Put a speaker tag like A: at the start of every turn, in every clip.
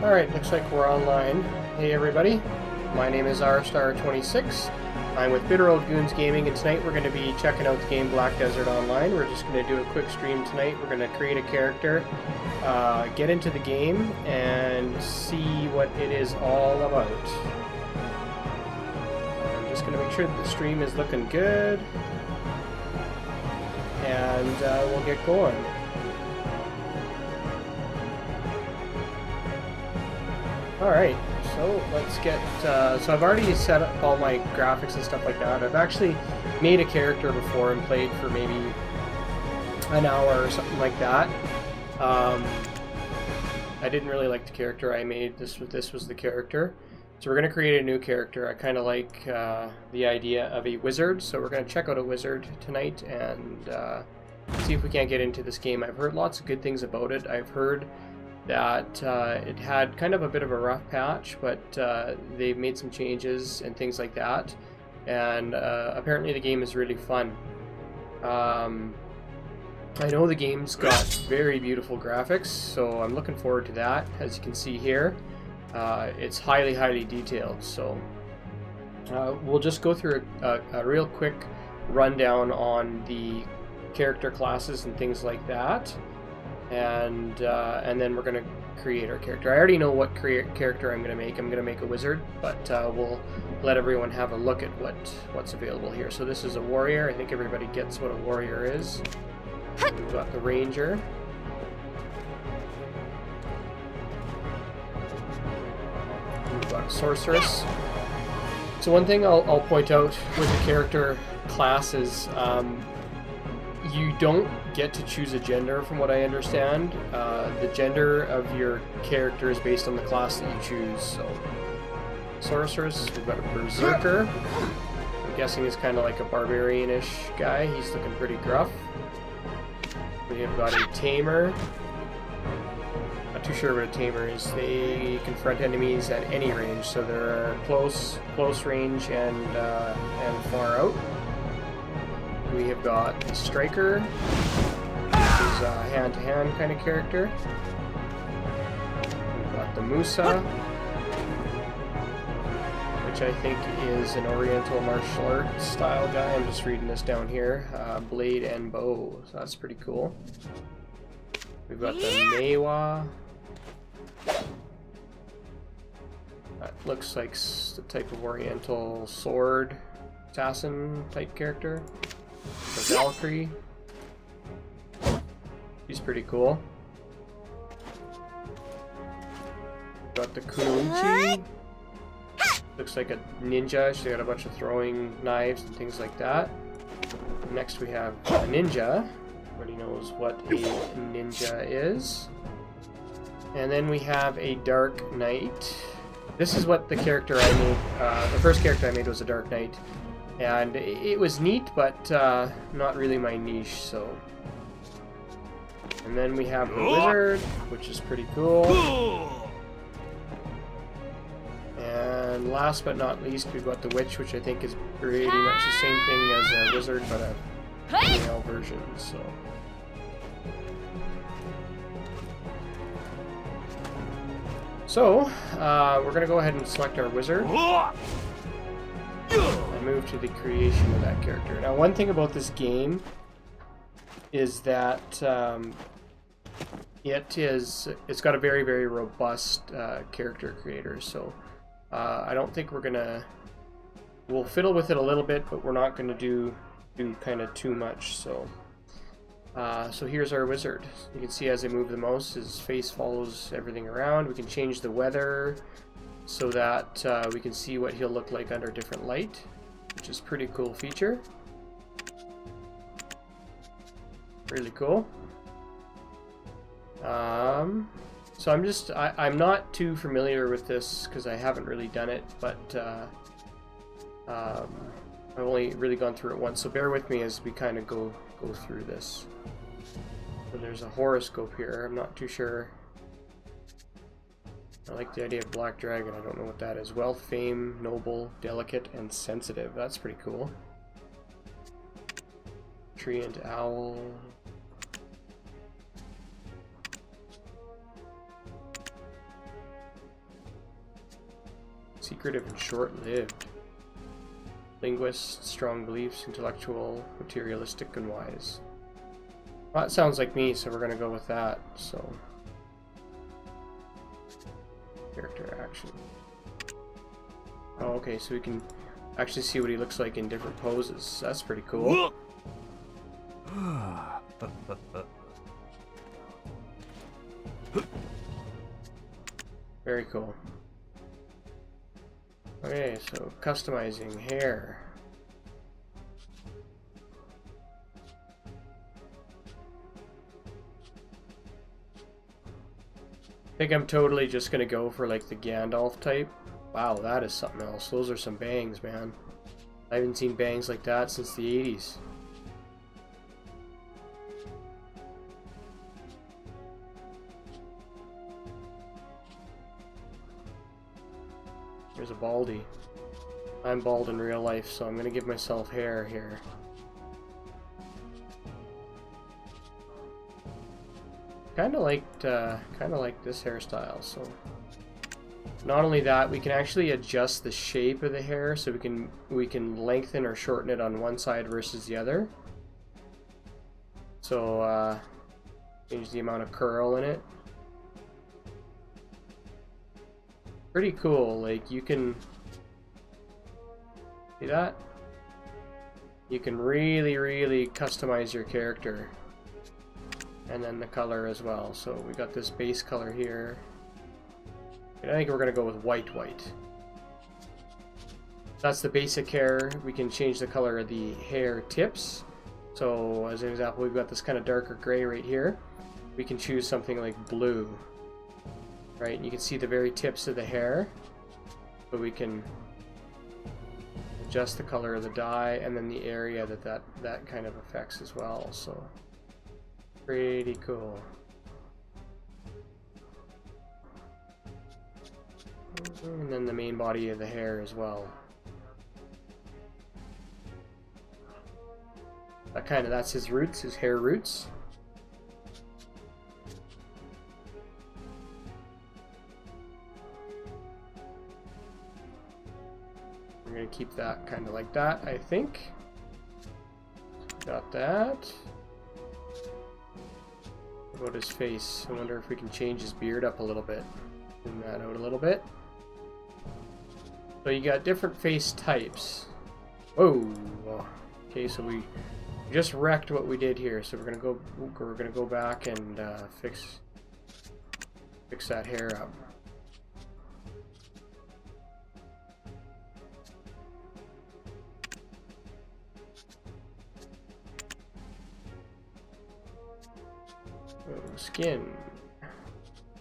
A: Alright, looks like we're online. Hey everybody, my name is rstar26. I'm with Bitter Old Goons Gaming, and tonight we're going to be checking out the game Black Desert Online. We're just going to do a quick stream tonight. We're going to create a character, get into the game, and see what it is all about. I'm just going to make sure that the stream is looking good, and we'll get going. Alright, so let's get, so I've already set up all my graphics and stuff like that. I've actually made a character before and played for maybe an hour or something like that. I didn't really like the character I made. This was the character. So we're going to create a new character. I kind of like the idea of a wizard, so we're going to check out a wizard tonight and see if we can't get into this game. I've heard lots of good things about it. I've heard that it had kind of a bit of a rough patch, but they've made some changes and things like that, and apparently the game is really fun. I know the game's got very beautiful graphics, so I'm looking forward to that. As you can see here, it's highly detailed, so we'll just go through a real quick rundown on the character classes and things like that. And then we're going to create our character. I already know what character I'm going to make. I'm going to make a wizard, but we'll let everyone have a look at what's available here. So this is a warrior. I think everybody gets what a warrior is. We've got the ranger. We've got a sorceress. So one thing I'll point out with the character classes, you don't get to choose a gender, from what I understand. The gender of your character is based on the class that you choose. So, sorceress, we've got a berserker. I'm guessing he's kind of like a barbarian-ish guy. He's looking pretty gruff. We have got a tamer. Not too sure what a tamer is. They confront enemies at any range, so they're close range and far out. We have got the striker, which is a hand-to-hand kind of character. We've got the Musa, which I think is an Oriental martial arts style guy. I'm just reading this down here. Blade and bow, so that's pretty cool. We've got the Mewa. That looks like the type of Oriental sword assassin type character. The Valkyrie. She's pretty cool. Got the Kununchi. Looks like a ninja. She's got a bunch of throwing knives and things like that. Next we have a ninja. Everybody knows what a ninja is. And then we have a dark knight. This is what the character I made. The first character I made was a dark knight. And it was neat, but not really my niche, so. And then we have the wizard, which is pretty cool. And last but not least, we've got the witch, which I think is pretty much the same thing as a wizard, but a female version, so. So, we're going to go ahead and select our wizard. And move to the creation of that character. Now, one thing about this game is that it's got a very robust character creator. So I don't think we'll fiddle with it a little bit, but we're not going to do kind of too much. So so here's our wizard. You can see as I move the mouse, his face follows everything around. We can change the weather so that we can see what he'll look like under different light, which is a pretty cool feature. Really cool. So I'm not too familiar with this because I haven't really done it, but I've only really gone through it once, so bear with me as we kind of go through this. So there's a horoscope here. I'm not too sure. I like the idea of Black Dragon. I don't know what that is. Wealth, fame, noble, delicate, and sensitive. That's pretty cool. Tree and owl. Secretive and short-lived. Linguist, strong beliefs, intellectual, materialistic, and wise. Well, that sounds like me, so we're gonna go with that. So, character action. Oh, okay, so we can actually see what he looks like in different poses. That's pretty cool. Very cool. Okay, so customizing hair. I think I'm totally just gonna go for like the Gandalf type. Wow, that is something else. Those are some bangs, man. I haven't seen bangs like that since the 80s. Here's a baldy. I'm bald in real life, so I'm gonna give myself hair here. Kind of liked this hairstyle. So not only that, we can actually adjust the shape of the hair, so we can lengthen or shorten it on one side versus the other. So change the amount of curl in it. Pretty cool. Like, you can see that? You can really customize your character. And then the color as well. So we got this base color here. And I think we're gonna go with white. That's the basic hair. We can change the color of the hair tips. So as an example, we've got this kind of darker gray right here. We can choose something like blue. Right, and you can see the very tips of the hair. So we can adjust the color of the dye and then the area that kind of affects as well. So pretty cool. And then the main body of the hair as well. That's his roots, his hair roots. We're gonna keep that kind of like that, I think. Got that. What about his face? I wonder if we can change his beard up a little bit. Zoom that out a little bit. So you got different face types. Whoa. Okay, so we just wrecked what we did here. So we're gonna go back and fix that hair up. Skin.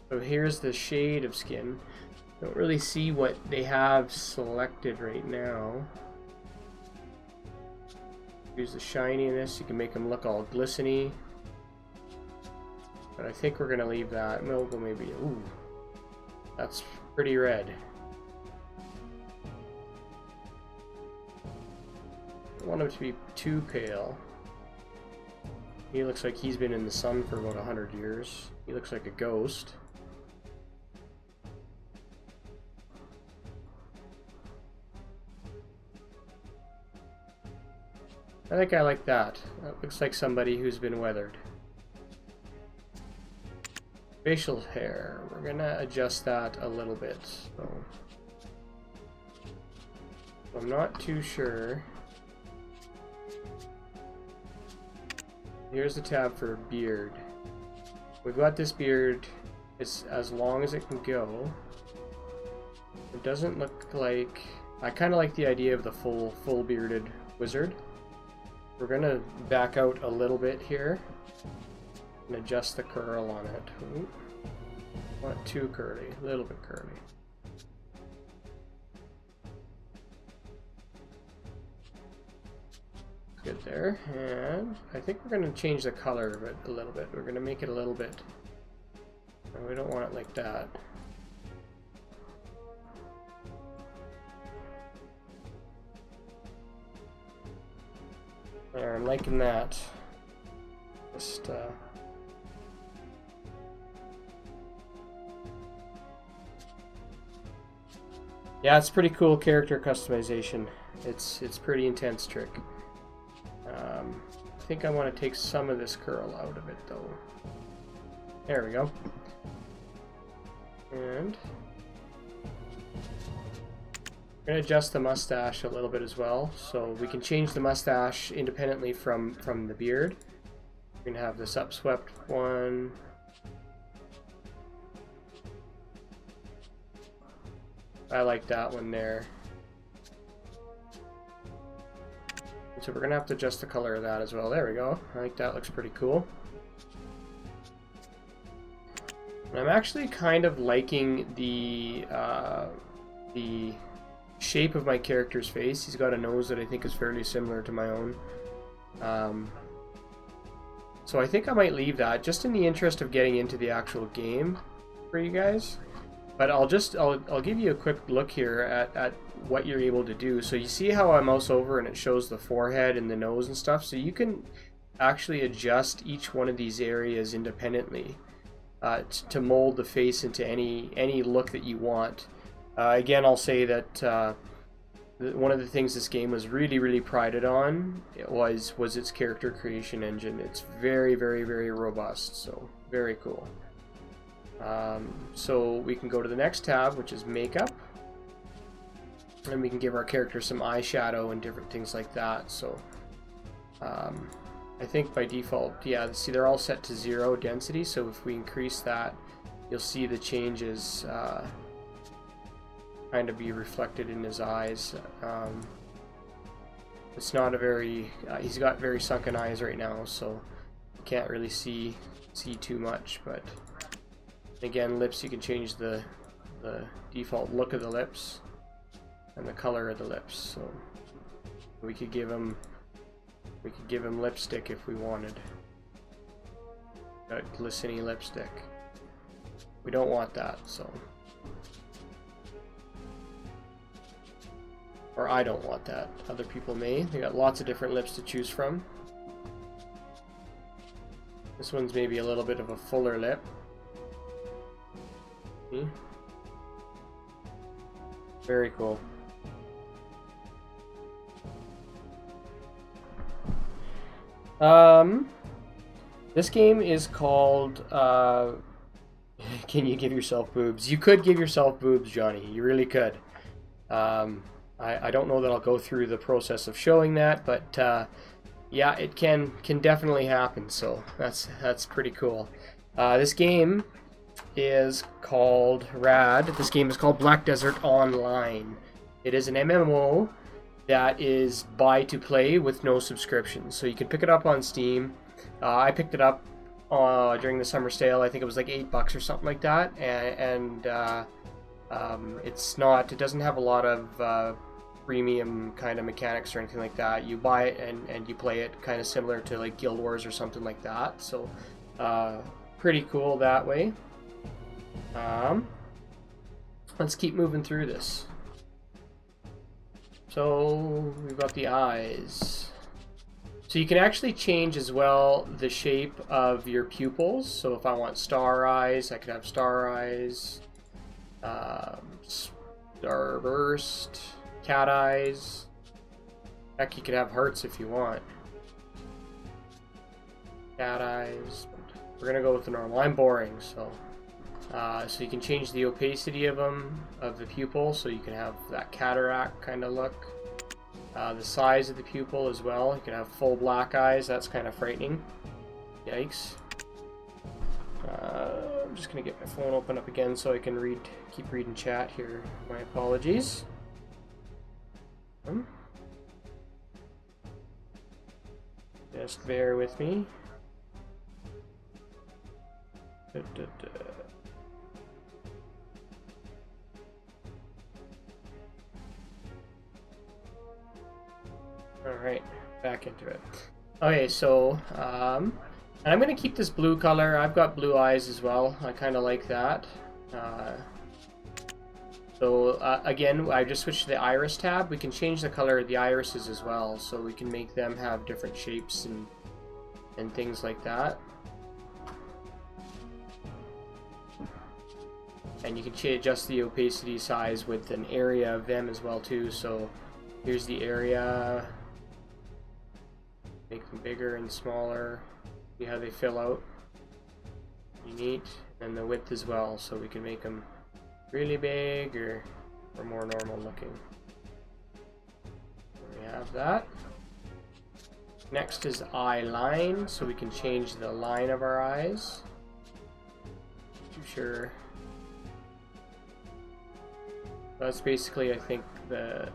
A: So here's the shade of skin. Don't really see what they have selected right now. Use the shininess. You can make them look all glistening. But I think we're gonna leave that. We'll go maybe. Ooh, that's pretty red. Don't want him to be too pale. He looks like he's been in the sun for about 100 years. He looks like a ghost. I think I like that. That looks like somebody who's been weathered. Facial hair. We're gonna adjust that a little bit. So I'm not too sure. Here's the tab for beard. We've got this beard. It's as long as it can go. It doesn't look like... I kind of like the idea of the full bearded wizard. We're gonna back out a little bit here and adjust the curl on it. Ooh. Not too curly, a little bit curly. Good there, and I think we're going to change the color of it a little bit. We're going to make it a little bit... No, we don't want it like that. There, I'm liking that. Just, Yeah, it's pretty cool character customization. It's pretty intense trick. I think I want to take some of this curl out of it though. There we go. And I'm going to adjust the mustache a little bit as well, so we can change the mustache independently from the beard. We're going to have this upswept one. I like that one there. So we're going to have to adjust the color of that as well. There we go. I think that looks pretty cool. And I'm actually kind of liking the shape of my character's face. He's got a nose that I think is fairly similar to my own. So I think I might leave that just in the interest of getting into the actual game for you guys. But I'll give you a quick look here at what you're able to do. So you see how I mouse over and it shows the forehead and the nose and stuff. So you can actually adjust each one of these areas independently to mold the face into any look that you want. Again, I'll say that one of the things this game was really prided on was its character creation engine. It's very robust, so very cool. So we can go to the next tab, which is makeup, and we can give our character some eyeshadow and different things like that. So I think by default, yeah, see, they're all set to 0 density, so if we increase that, you'll see the changes kind of be reflected in his eyes. It's not a very he's got very sunken eyes right now, so you can't really see too much. But again, lips, you can change the default look of the lips and the color of the lips. So we could give him lipstick if we wanted, glistening lipstick. We don't want that, so. Or I don't want that. Other people may. They got lots of different lips to choose from. This one's maybe a little bit of a fuller lip. See? Very cool. This game is called Can You Give Yourself Boobs? You could give yourself boobs, Johnny. You really could. I don't know that I'll go through the process of showing that, but yeah, it can definitely happen. So that's pretty cool. This game is called Rad. This game is called Black Desert Online. It is an MMO that is buy to play with no subscription. So you can pick it up on Steam. I picked it up during the summer sale. I think it was like $8 or something like that, and it doesn't have a lot of premium kind of mechanics or anything like that. You buy it and you play it kind of similar to like Guild Wars or something like that. So pretty cool that way. Let's keep moving through this. So we've got the eyes. So you can actually change as well the shape of your pupils. So if I want star eyes, I could have star eyes, starburst, cat eyes. Heck, you could have hearts if you want. Cat eyes. We're gonna go with the normal. I'm boring, so you can change the opacity of the pupil, so you can have that cataract kind of look. The size of the pupil as well. You can have full black eyes. That's kind of frightening. Yikes. I'm just gonna get my phone open up again so I can keep reading chat here. My apologies. Just bear with me. Alright, back into it. Okay, so, and I'm going to keep this blue color. I've got blue eyes as well. I kind of like that. Again, I just switched to the iris tab. We can change the color of the irises as well, so we can make them have different shapes and things like that. And you can adjust the opacity size with an area of them as well too. So here's the area. Make them bigger and smaller. See how they fill out. Neat. And the width as well, so we can make them really big or more normal looking. There we have that. Next is eye line, so we can change the line of our eyes. Too sure. That's basically, I think, the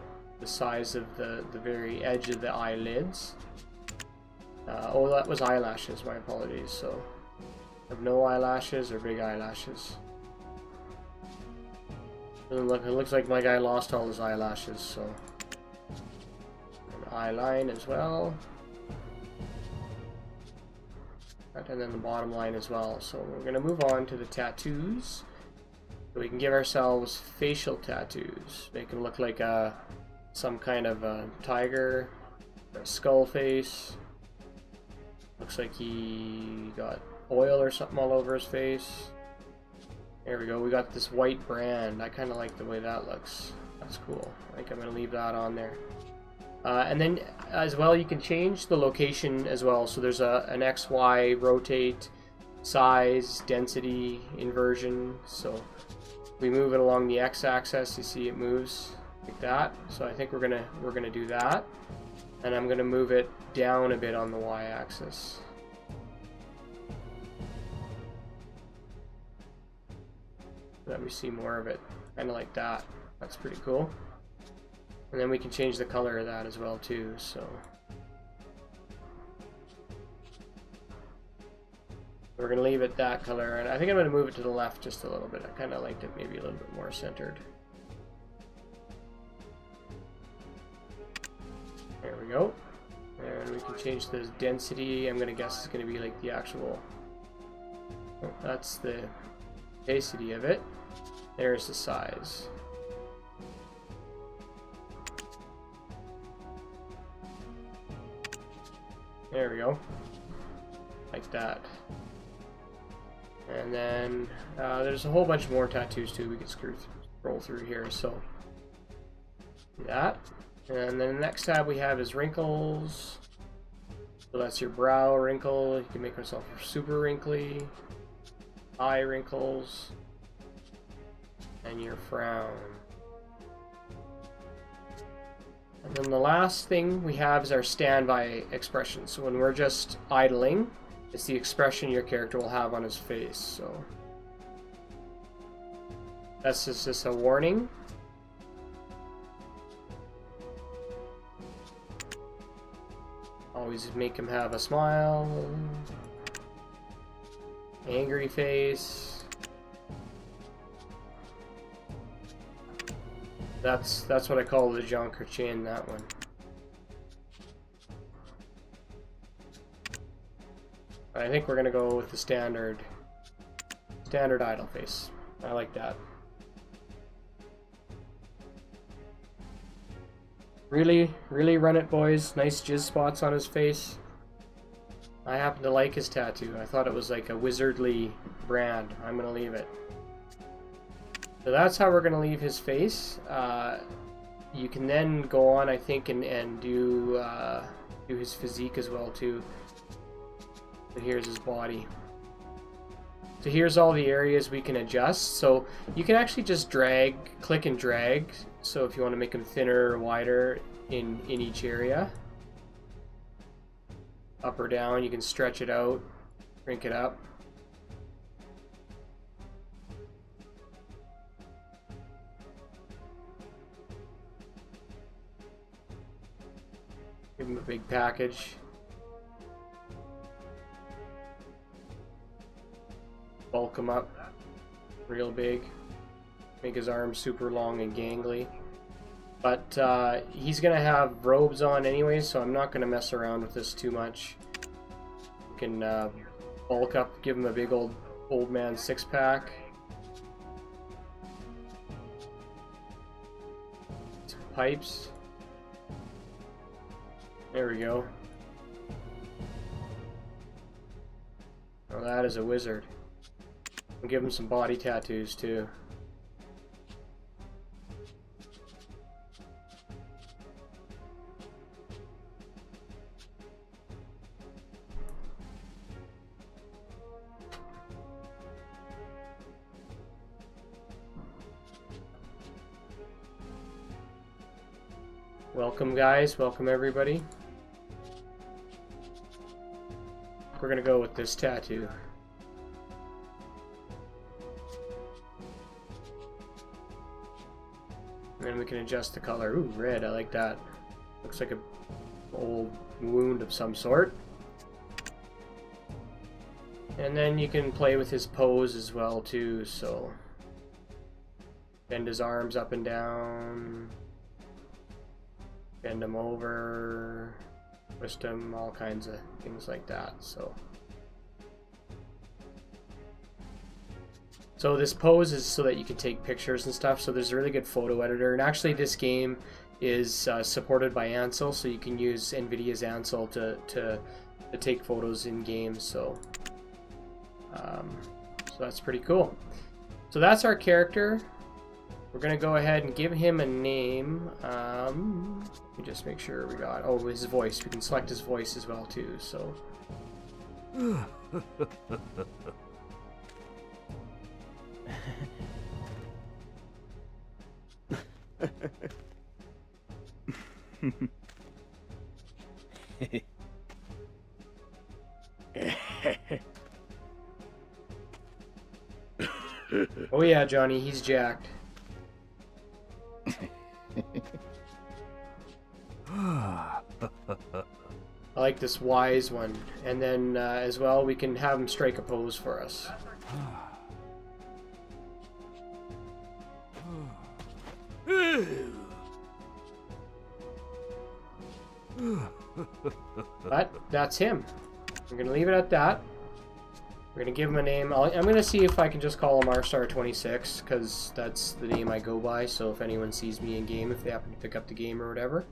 A: size of the very edge of the eyelids. Oh, that was eyelashes, my apologies. So, I have no eyelashes or big eyelashes. Doesn't look, it looks like my guy lost all his eyelashes, so. An eye line as well. And then the bottom line as well. So we're going to move on to the tattoos. So we can give ourselves facial tattoos. Make them look like some kind of a tiger, a skull face. Looks like he got oil or something all over his face. There we go. We got this white brand. I kind of like the way that looks. That's cool. I think I'm going to leave that on there. And then as well, you can change the location as well. So there's an X, Y, rotate, size, density, inversion. So we move it along the X axis. You see it moves like that. So I think we're gonna do that. And I'm gonna move it down a bit on the Y axis. So that we see more of it, kind of like that. That's pretty cool. And then we can change the color of that as well too, so. We're gonna leave it that color, and I think I'm gonna move it to the left just a little bit. I kinda liked it maybe a little bit more centered. There we go. And we can change the density. I'm gonna guess it's gonna be like the actual, oh, that's the opacity of it. There's the size. There we go, like that. And then there's a whole bunch more tattoos too. We can scroll through here. So that, and then the next tab we have is wrinkles. So that's your brow wrinkle. You can make yourself super wrinkly. Eye wrinkles, and your frown. And then the last thing we have is our standby expression. So when we're just idling, it's the expression your character will have on his face. So that's just a warning. Always make him have a smile, angry face. That's what I call the Jonker chin, that one. I think we're gonna go with the standard idle face. I like that. Really run it, boys. Nice jizz spots on his face. I happen to like his tattoo. I thought it was like a wizardly brand. I'm gonna leave it. So that's how we're gonna leave his face. You can then go on, I think, and do his physique as well too. So here's his body. So here's all the areas we can adjust. So you can actually just click and drag. So if you want to make him thinner or wider in each area, up or down, you can stretch it out, shrink it up. Give him a big package. Bulk him up real big. Make his arms super long and gangly. But he's gonna have robes on anyway, so I'm not gonna mess around with this too much. You can bulk up, give him a big old man six-pack. Some pipes. There we go. Oh, that is a wizard. We'll give him some body tattoos too. Welcome, guys. Welcome, everybody. We're gonna go with this tattoo. And we can adjust the color. Ooh, red. I like that. Looks like a old wound of some sort. And then you can play with his pose as well too, so bend his arms up and down, bend them over, twist them, all kinds of things like that. So this pose is so that you can take pictures and stuff, so there's a really good photo editor, and actually this game is supported by Ansel, so you can use NVIDIA's Ansel to take photos in games, so that's pretty cool. So that's our character. We're gonna go ahead and give him a name. Let me just make sure we got, oh, his voice. We can select his voice as well too, so. Oh yeah, Johnny, he's jacked. I like this wise one, and then as well we can have him strike a pose for us. But that's him. We're gonna leave it at that. We're gonna give him a name. I'm gonna see if I can just call him R-Star26, because that's the name I go by, so if anyone sees me in game, if they happen to pick up the game or whatever,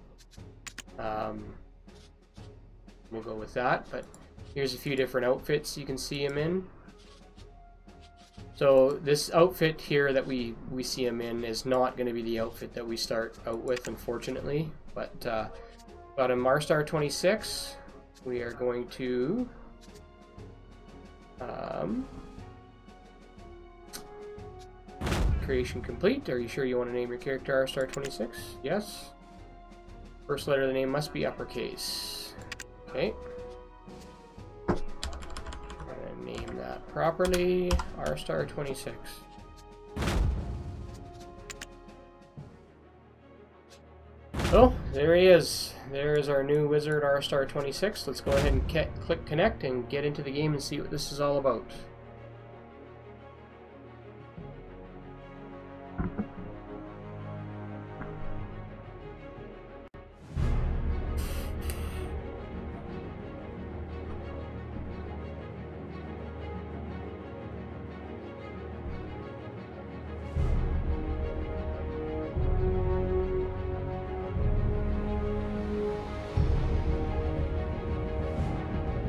A: we'll go with that. But here's a few different outfits you can see him in. So this outfit here that we see him in is not going to be the outfit that we start out with, unfortunately. But got him R-Star26. We are going to creation complete. Are you sure you want to name your character R-Star26? Yes. First letter of the name must be uppercase. Okay. Name that properly. R-Star26. Oh, there he is. There's our new wizard R-Star26. Let's go ahead and click connect and get into the game and see what this is all about.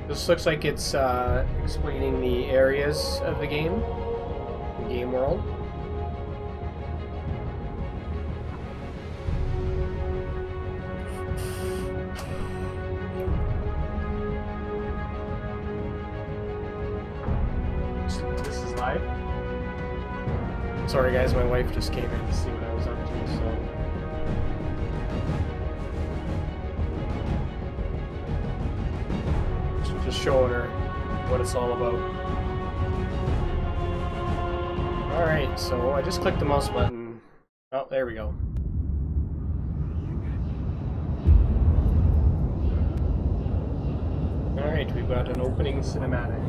A: This looks like it's explaining the areas of the game world. This is live. Sorry guys, my wife just came in to see what I was up to, so. Just showing her what it's all about. Alright, so I just clicked the mouse button. Oh, there we go. Alright, we've got an opening cinematic.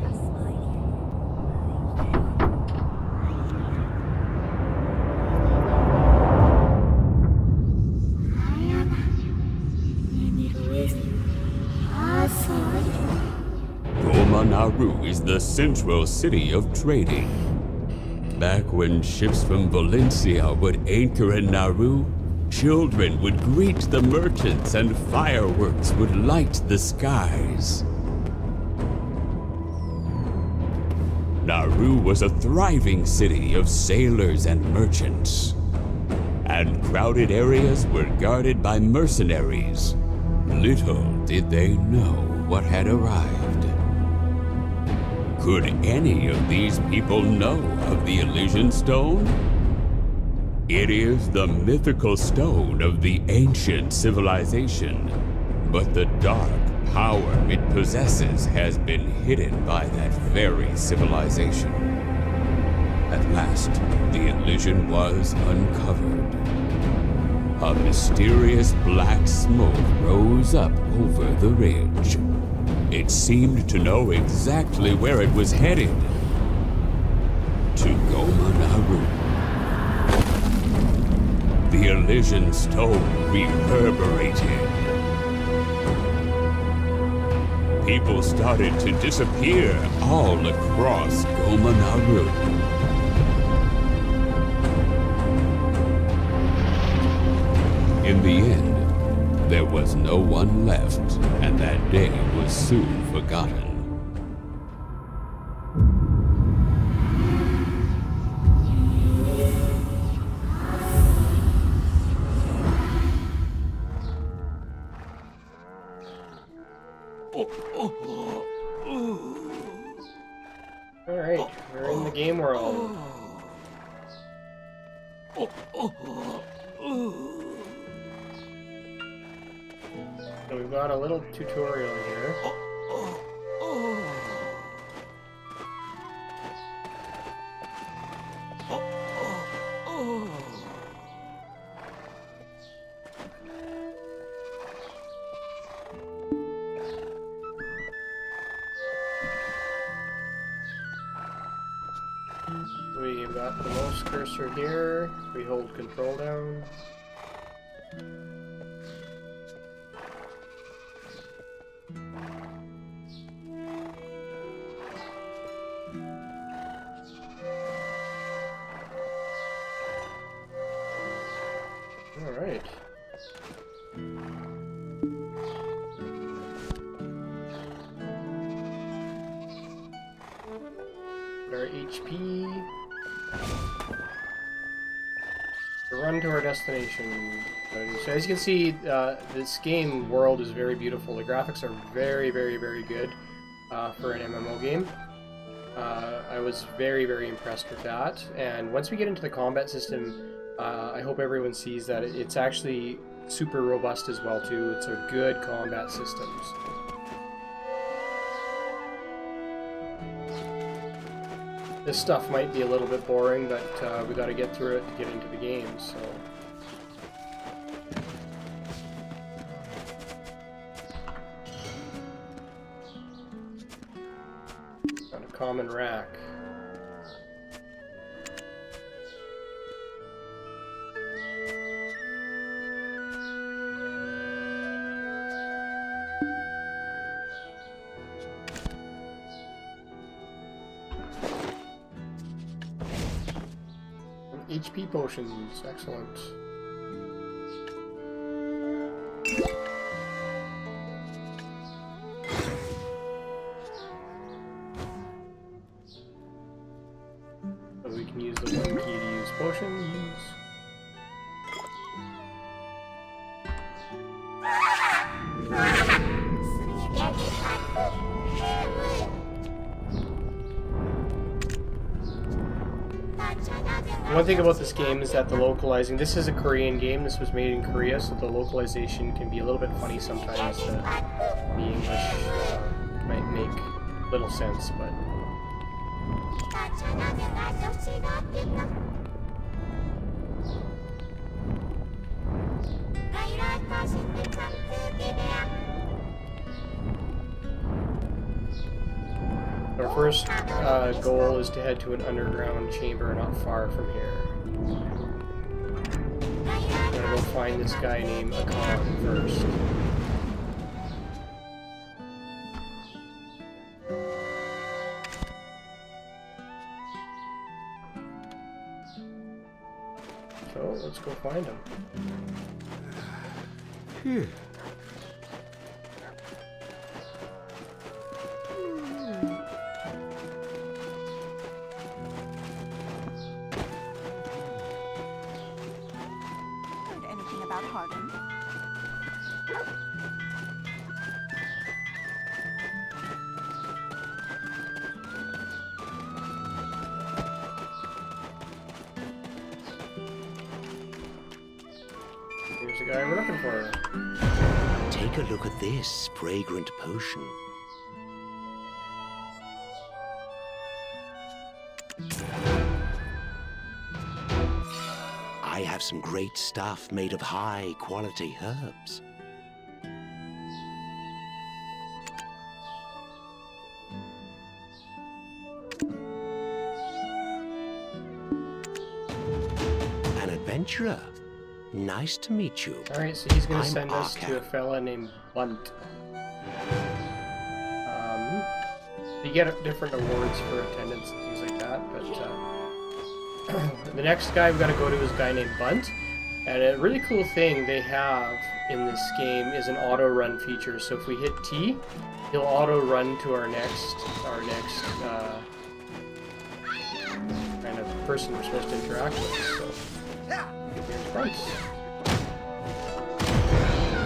B: Nauru is the central city of trading. Back when ships from Valencia would anchor in Nauru, children would greet the merchants and fireworks would light the skies. Nauru was a thriving city of sailors and merchants, and crowded areas were guarded by mercenaries. Little did they know what had arrived. Could any of these people know of the Elysian Stone? It is the mythical stone of the ancient civilization, but the dark power it possesses has been hidden by that very civilization. At last, the illusion was uncovered. A mysterious black smoke rose up over the ridge. It seemed to know exactly where it was headed. To Goma-Naru. The Elysian stone reverberated. People started to disappear all across Goma-Naru. In the end, there was no one left, and that day was soon forgotten.
A: Alright, we're in the game world. So we've got a little tutorial here. We've got the mouse cursor here. We hold control down. Alright. Our HP. Run to our destination. So as you can see, this game world is very beautiful. The graphics are very, very, very good for an MMO game. I was very, very impressed with that. And once we get into the combat system, I hope everyone sees that it's actually super robust as well too. It's a good combat systems. This stuff might be a little bit boring, but we got to get through it to get into the game. So. Got a common rack. HP potions, excellent. So we can use the one key to use potions. One thing about this game is that the localizing, this is a Korean game, this was made in Korea, so the localization can be a little bit funny sometimes. The English might make little sense, but... Our first goal is to head to an underground chamber not far from here. I'm gonna go find this guy named Akon first. So, let's go find him. Phew. There's the guy we're looking for.
C: Take a look at this fragrant potion. I have some great stuff made of high-quality herbs. An adventurer. Nice to meet you.
A: Alright, so he's going to
C: I'm
A: send us
C: Arca.
A: to a fella named Bunt. You get different awards for attendance and things like that, but the next guy we've got to go to is a guy named Bunt. And a really cool thing they have in this game is an auto run feature. So if we hit T, he'll auto run to our next kind of person we're supposed to interact with. So here's Bunt.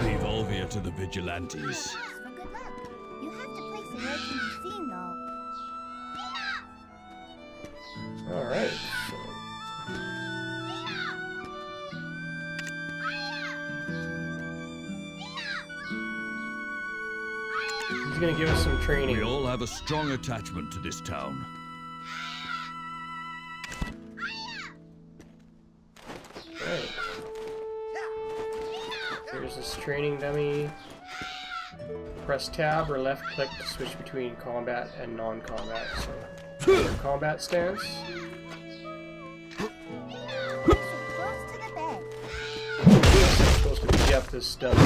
B: Leave Olvia to the vigilantes.
D: Good luck. You have to place it where it can be seen, though.
A: Alright. He's gonna give us some training.
B: We all have a strong attachment to this town.
A: Right. Here's this training dummy. Press tab or left click to switch between combat and non-combat. So, combat stance.
D: Close to the bed.
A: I'm supposed to beat up this stuff.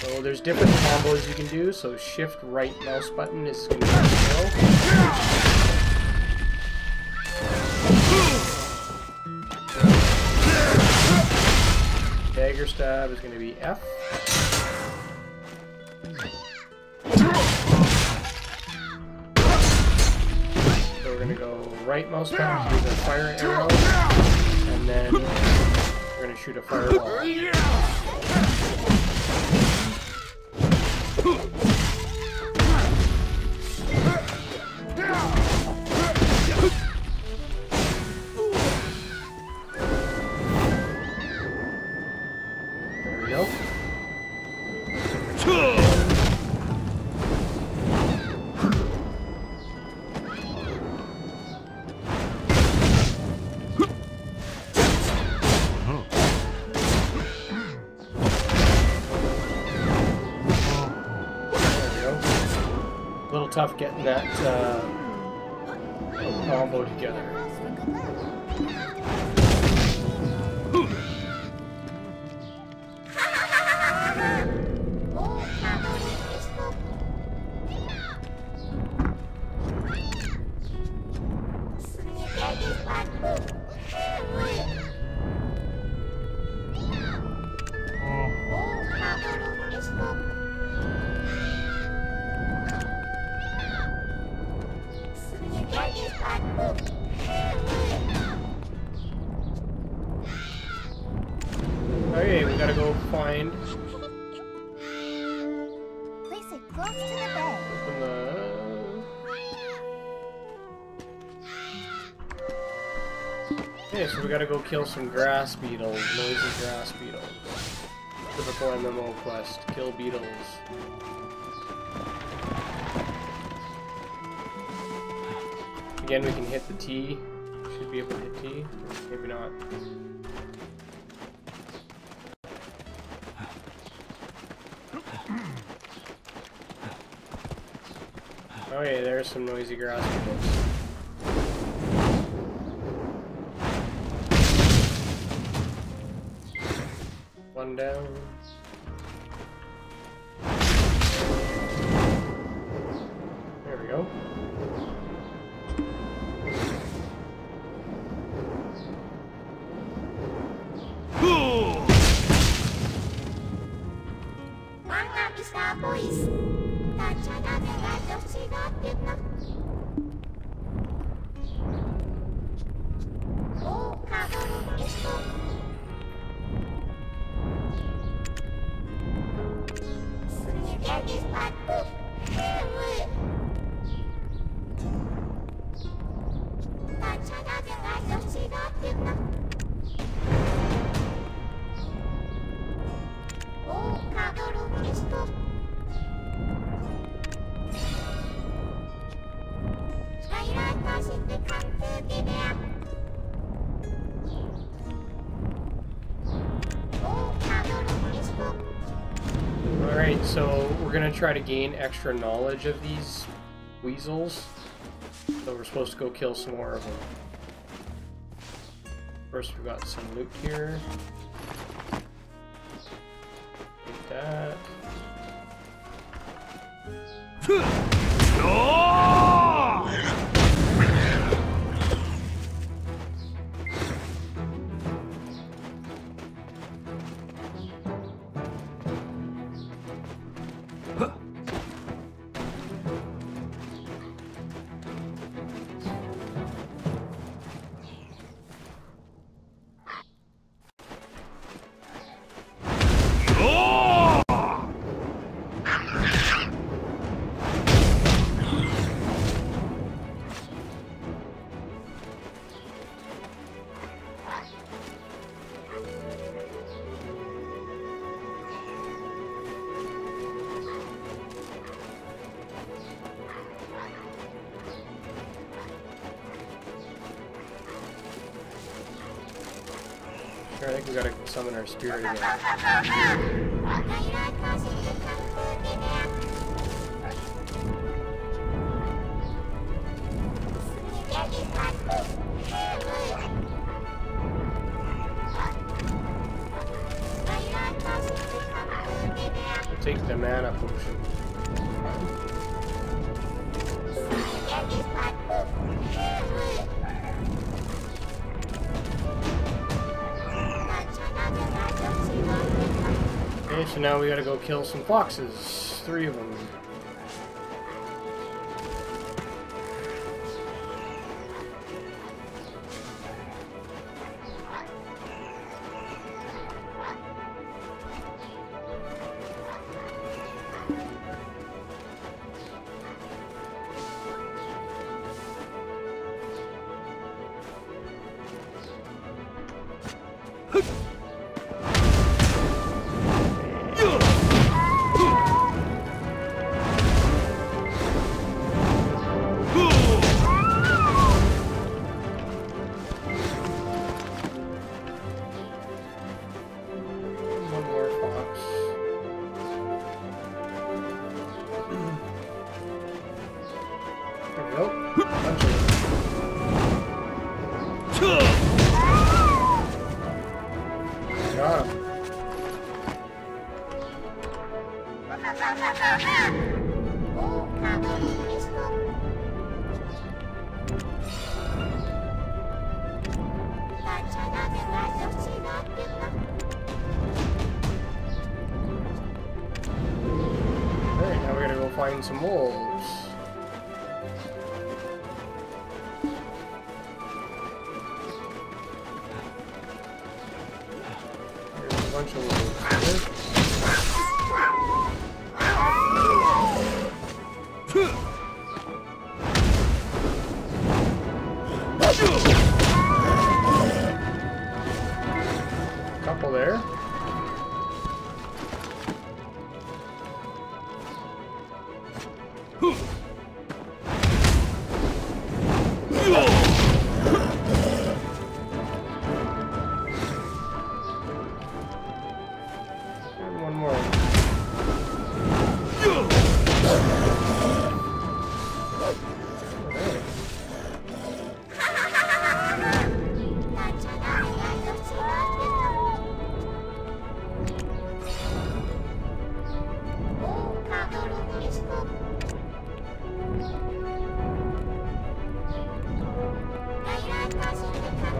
A: So there's different combos you can do. So shift right mouse button is going to be skill. Dagger stab is going to be F. So we're going to go right mouse button to do the fire arrow, and then we're going to shoot a fireball. There we go. A little tough getting that combo together. Okay, we gotta go find.
D: Place it close to the bed.
A: Open the. Okay, so we gotta go kill some grass beetles, noisy grass beetles. Typical MMO quest, kill beetles. Again, we can hit the T. Should be able to hit T. Maybe not. Okay, there's some noisy grass beetles. One down. There we go.
D: Mga Mr. Boys. Tansya namin radyo sinapit na. Oh, kakaroon ito. Sunigay is bad po.
A: we're gonna try to gain extra knowledge of these weasels. So we're supposed to go kill some more of them. First, we've got some loot here. Take that. I think we gotta summon our spirit again. Take the mana potion. Okay, so now we gotta go kill some foxes. 3 of them. Alright, now we gotta go find some wolves. There's a bunch of wolves here. Couple there. And one more.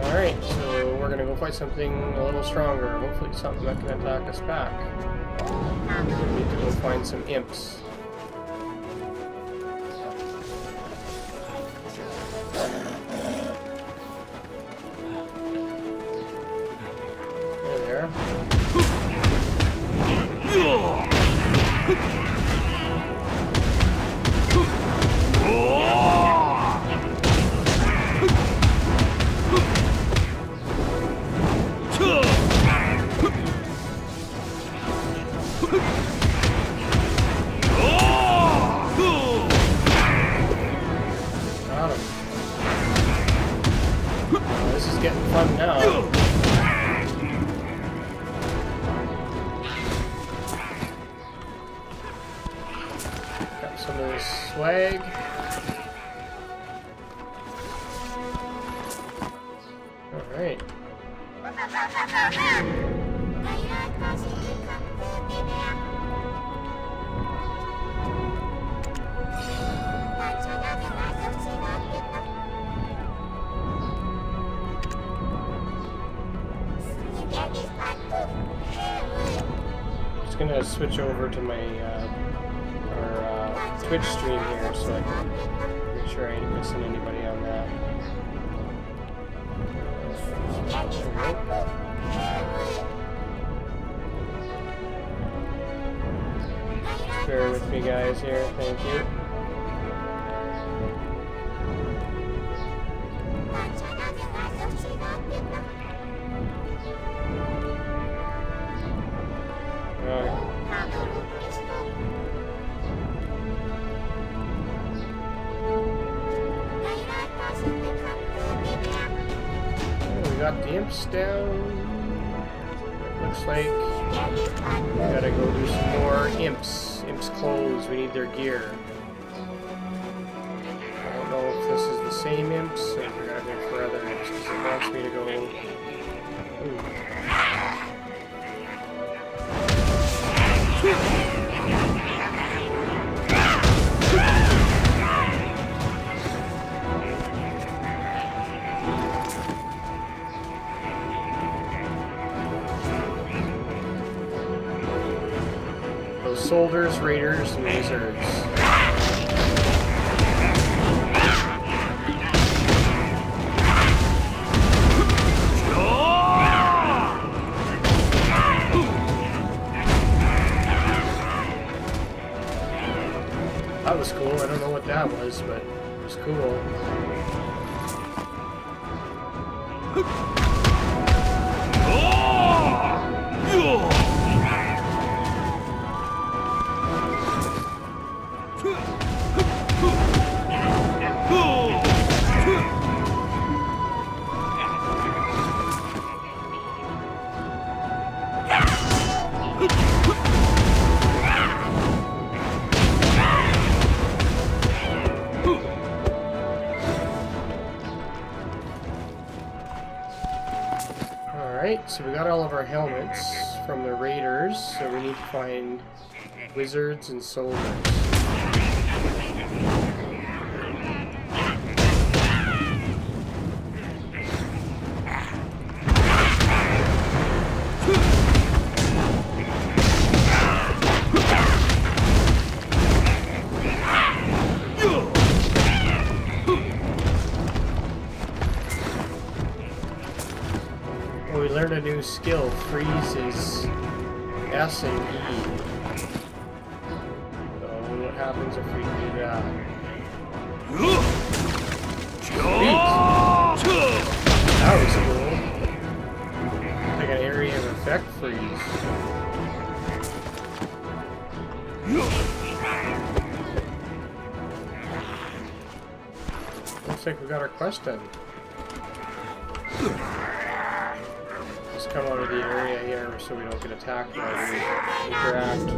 A: Alright, so we're gonna go fight something a little stronger. Hopefully something that can attack us back. We need to go find some imps. There they are. Got him. Oh, this is getting fun now. some of this swag. Alright. Just gonna switch over to my Twitch stream here so I can make sure I ain't missing anybody on that. Bear with me, guys, here. Thank you. We got the imps down. Looks like we gotta go do some more imps. Imps' clothes. We need their gear. I don't know if this is the same imps or if we're gonna go for other imps because it wants me to go. Ooh. Soldiers, raiders, and wizards. That was cool. I don't know what that was, but it was cool. So we got all of our helmets from the raiders, so we need to find wizards and soldiers. A new skill. Freeze is S and E. So what happens if we do that? Sweet! That was cool. Like an area of effect freeze. Looks like we got our quest done. Just come out of the area here so we don't get attacked while we interact.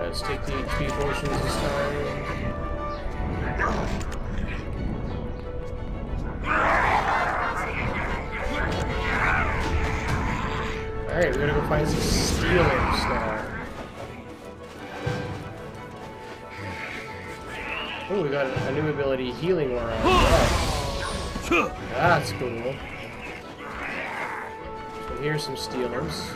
A: Let's take the HP potions this time. Alright, we're gonna go find some steel imps now. Oh, we got a new ability, Healing Aura. Oh. That's cool. So here's some stealers.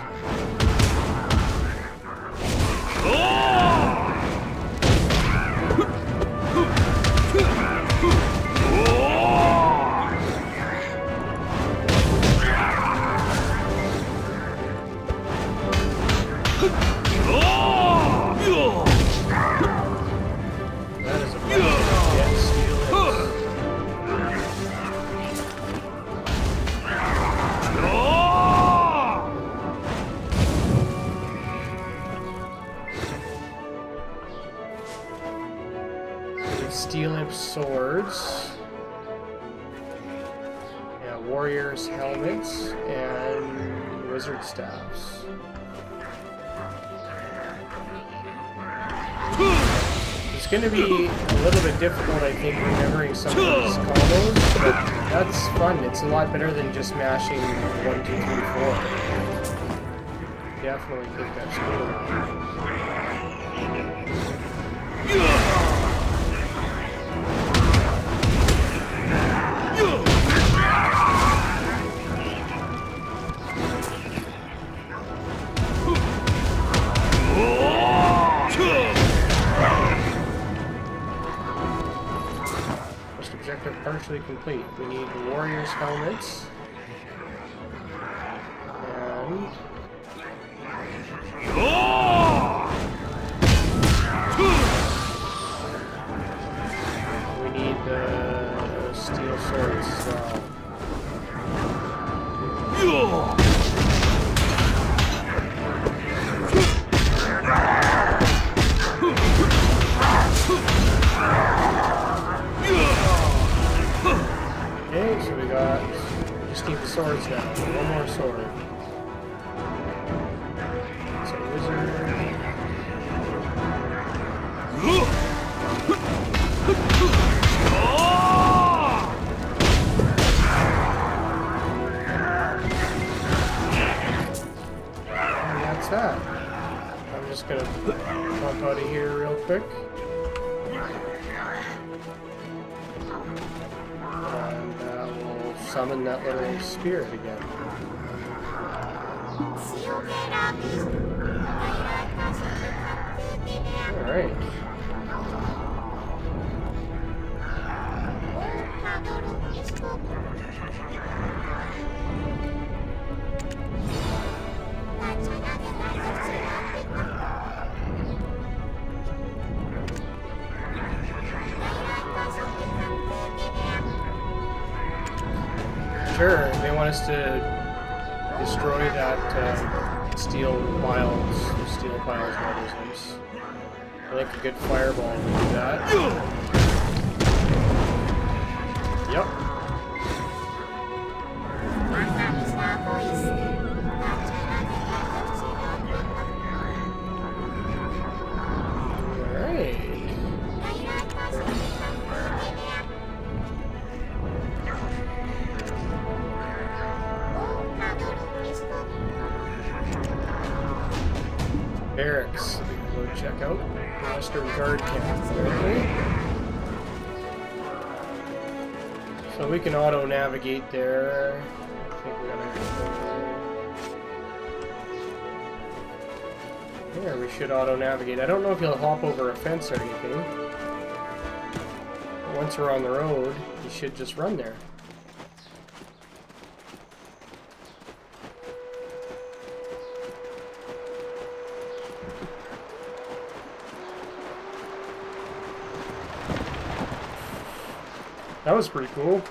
A: Steel imp swords. Yeah, warriors' helmets and wizard staffs. It's going to be a little bit difficult, I think, remembering some of these combos, but that's fun. It's a lot better than just mashing 1, 2, 3, 4. Definitely think that's cool. First objective partially complete. We need warriors' helmets. And we need the steel swords as well. Okay, so we just need the swords now. One more sword. So wizard. And that's that. I'm just gonna pump out of here real quick. And we'll summon that little spirit again. Alright. Sure, they want us to destroy that steel piles mechanisms. I think a good fireball would do that. Yep. Barracks. So we can go check out the Western Guard camp. So we can auto-navigate there. I think we gotta go there. We should auto-navigate. I don't know if he'll hop over a fence or anything. But once we're on the road, he should just run there. That was pretty cool.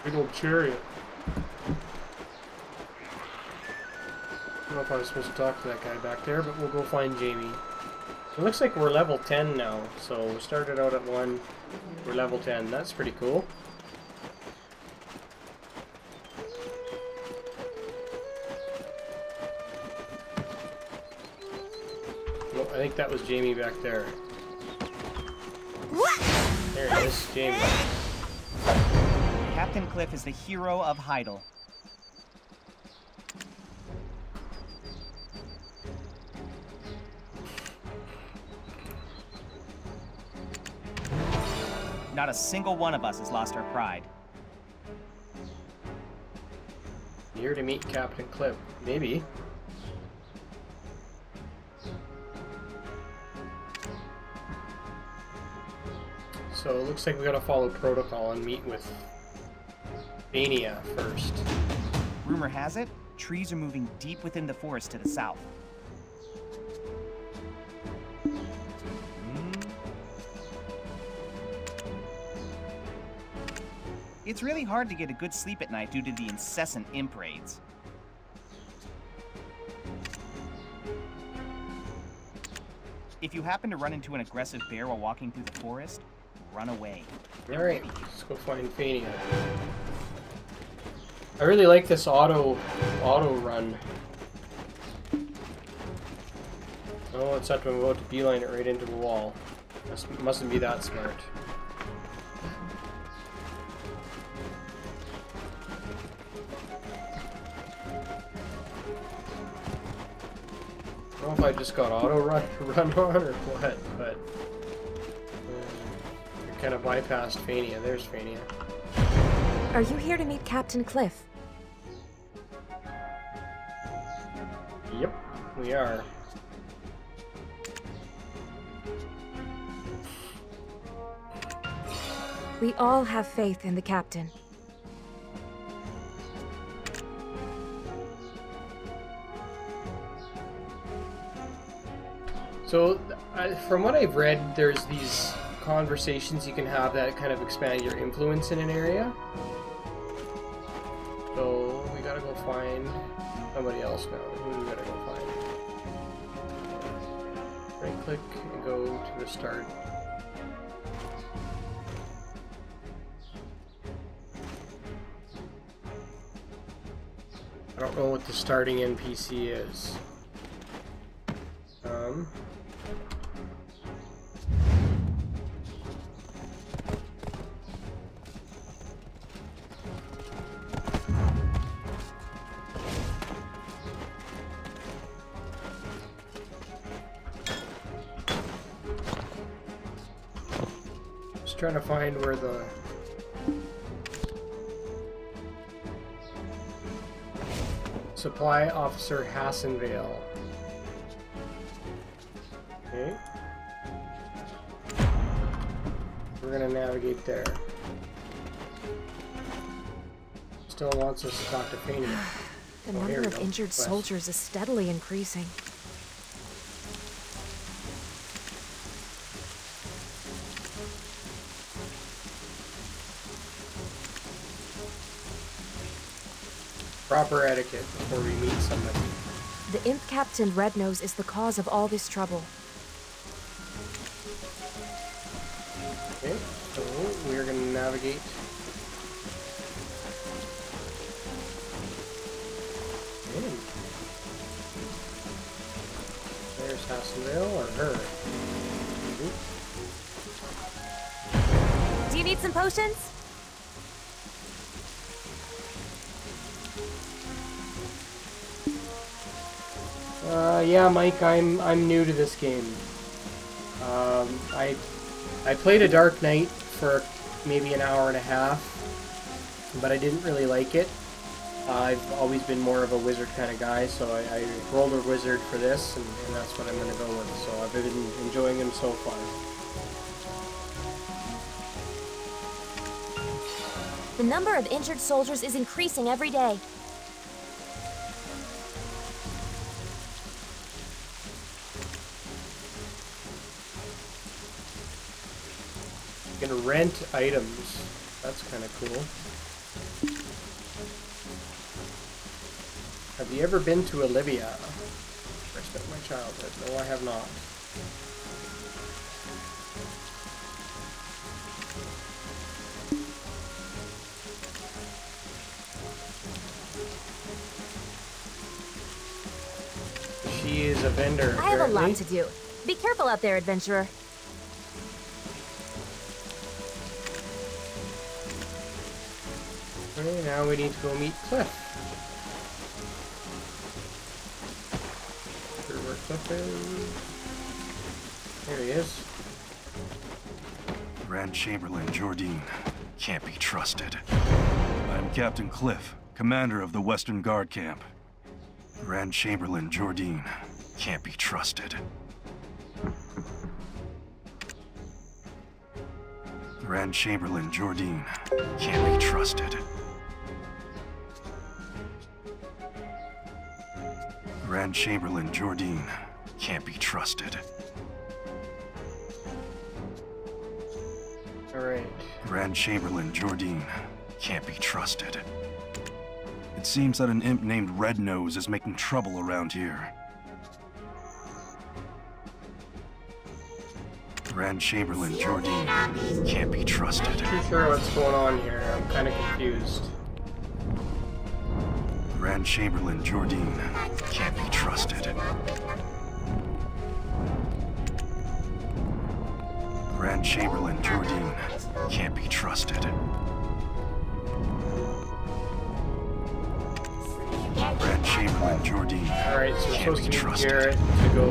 A: Big old chariot. I don't know if I was supposed to talk to that guy back there, but we'll go find Jamie. It looks like we're level 10 now, so we started out at 1, we're level 10. That's pretty cool. Oh, I think that was Jamie back there. There he is, Jamie.
E: Captain Cliff is the hero of Heidel. Not a single one of us has lost our pride.
A: Here to meet Captain Cliff. Maybe. So it looks like we gotta follow protocol and meet with Mania first.
E: Rumor has it, trees are moving deep within the forest to the south. It's really hard to get a good sleep at night due to the incessant imp raids. If you happen to run into an aggressive bear while walking through the forest, run away.
A: Alright, let's go find Fania. I really like this auto run Oh, it's up to him about to beeline it right into the wall. Mustn't be that smart. I don't know if I just got auto run on or what, but I kind of bypassed Fania. There's Fania.
F: Are you here to meet Captain Cliff?
A: Yep, we are.
F: We all have faith in the captain.
A: So, from what I've read, there's these conversations you can have that kind of expand your influence in an area. So, we gotta go find somebody else now. Who do we gotta go find? Right click and go to the start. I don't know what the starting NPC is. Just trying to find where the Supply Officer Hassenvale. Okay. We're gonna navigate there. Still wants us to talk to Fania.
F: The number of injured soldiers is steadily increasing.
A: Proper etiquette before we meet somebody.
F: The Imp Captain Rednose is the cause of all this trouble.
A: Okay, so we're gonna navigate. In. There's Hassenvale or her.
F: Do you need some potions?
A: Yeah, Mike, I'm new to this game. I played a Dark Knight for maybe an hour and a half, but I didn't really like it. I've always been more of a wizard kind of guy, so I rolled a wizard for this, and that's what I'm going to go with. So I've been enjoying him so far.
F: The number of injured soldiers is increasing every day.
A: You can rent items. That's kind of cool. Have you ever been to Olivia? I spent my childhood. No, I have not. She is a vendor.
F: I have a lot to do. Be careful out there, adventurer.
A: Okay, now we need to go meet Cliff. Where Cliff is? There he is.
G: Grand Chamberlain Jordine can't be trusted. I'm Captain Cliff, commander of the Western Guard Camp. Grand Chamberlain Jordine can't be trusted. Grand Chamberlain Jordine can't be trusted. Grand Chamberlain Jordine can't be trusted.
A: Alright.
G: Grand Chamberlain Jordine can't be trusted. It seems that an imp named Rednose is making trouble around here. Grand Chamberlain Jordine can't be trusted.
A: Not too sure what's going on here. I'm kind of confused.
G: Grand Chamberlain Jordine can't be trusted. Grand Chamberlain Jordine can't be trusted. Grand Chamberlain Jordine.
A: Alright, so we're supposed to meet
G: trusted.
A: Jarrett to go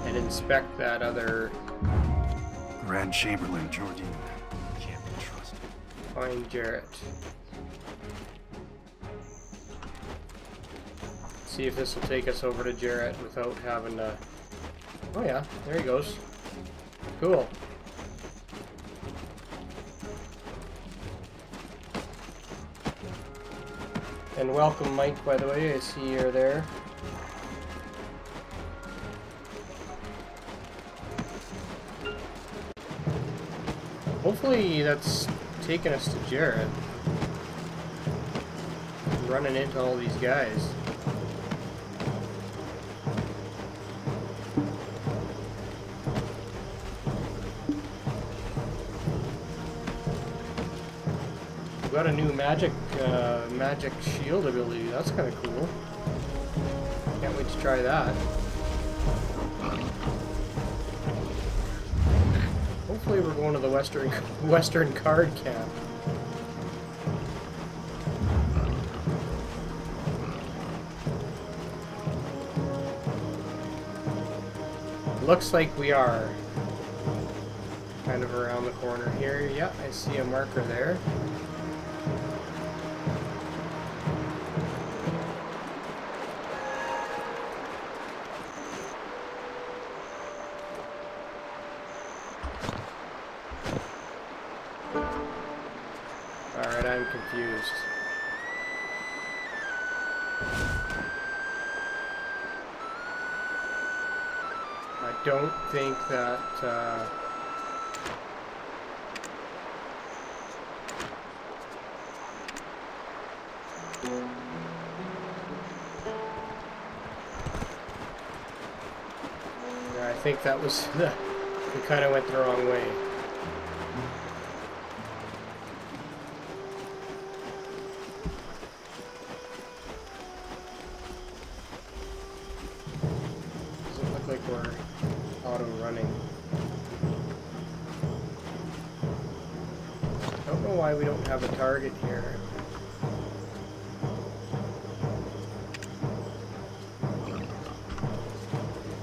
A: and inspect that other...
G: Grand Chamberlain Jordine can't be trusted.
A: Find Jarrett. See if this will take us over to Jarrett without having to... Oh yeah, there he goes. Cool. And welcome, Mike, by the way. I see you're there. Hopefully that's taking us to Jarrett. I'm running into all these guys. We've got a new magic shield ability. That's kind of cool. Can't wait to try that. Hopefully we're going to the Western Card Camp. Looks like we are. Kind of around the corner here. Yeah, I see a marker there. Alright, I'm confused. I don't think that, yeah, I think that was, we kind of went the wrong way. Like we're auto-running. I don't know why we don't have a target here.